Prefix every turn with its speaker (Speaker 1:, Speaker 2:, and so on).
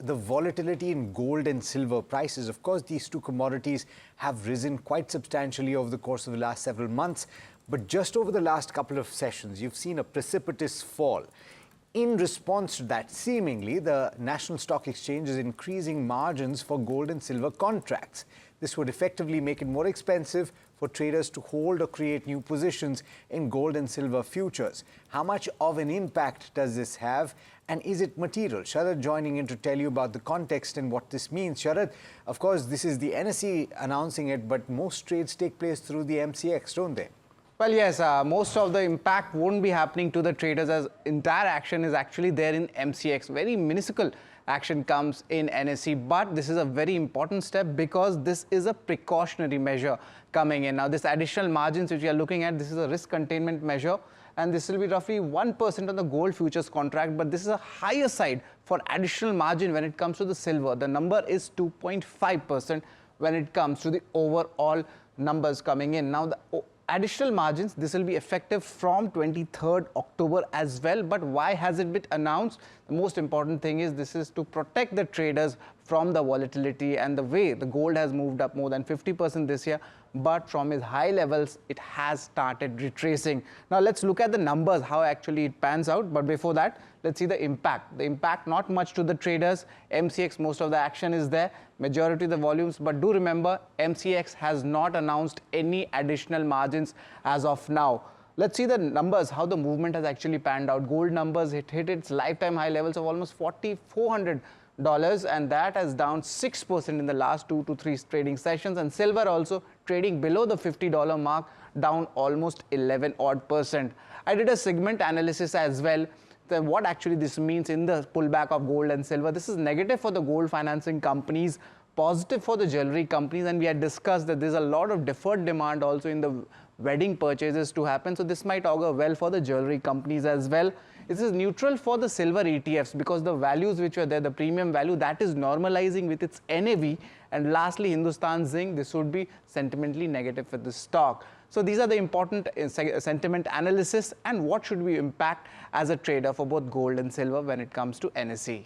Speaker 1: the volatility in gold and silver prices. Of course, these two commodities have risen quite substantially over the course of the last several months, but just over the last couple of sessions, you've seen a precipitous fall. In response to that, seemingly, the National Stock Exchange is increasing margins for gold and silver contracts. This would effectively make it more expensive for traders to hold or create new positions in gold and silver futures. How much of an impact does this have, and is it material? Sharad joining in to tell you about the context and what this means. Sharad, of course, this is the NSE announcing it, but most trades take place through the MCX, don't they?
Speaker 2: Well, yes, most of the impact won't be happening to the traders, as entire action is actually there in MCX. Very minuscule action comes in NSE, but this is a very important step because this is a precautionary measure coming in. Now, this additional margins which we are looking at, this is a risk containment measure, and this will be roughly 1% on the gold futures contract, but this is a higher side for additional margin when it comes to the silver. The number is 2.5% when it comes to the overall numbers coming in. Now, the additional margins, this will be effective from 23rd October as well. But why has it been announced? The most important thing is this is to protect the traders from the volatility and the way the gold has moved up more than 50% this year, but from its high levels, it has started retracing. Now, let's look at the numbers, how actually it pans out. But before that, let's see the impact. The impact, not much to the traders. MCX, most of the action is there, majority of the volumes. But do remember, MCX has not announced any additional margins as of now. Let's see the numbers, how the movement has actually panned out. Gold numbers, it hit its lifetime high levels of almost $4,400. And that has down 6% in the last 2 to 3 trading sessions, and silver also trading below the $50 mark, down almost 11 odd percent. I did a segment analysis as well. Then what actually this means in the pullback of gold and silver. This is negative for the gold financing companies, positive for the jewelry companies, and we had discussed that there's a lot of deferred demand also in the wedding purchases to happen, so this might augur well for the jewelry companies as well. This is neutral for the silver ETFs because the values which were there, the premium value, that is normalizing with its NAV. And lastly, Hindustan Zinc, this would be sentimentally negative for the stock. So these are the important sentiment analysis and what should we impact as a trader for both gold and silver when it comes to NSE.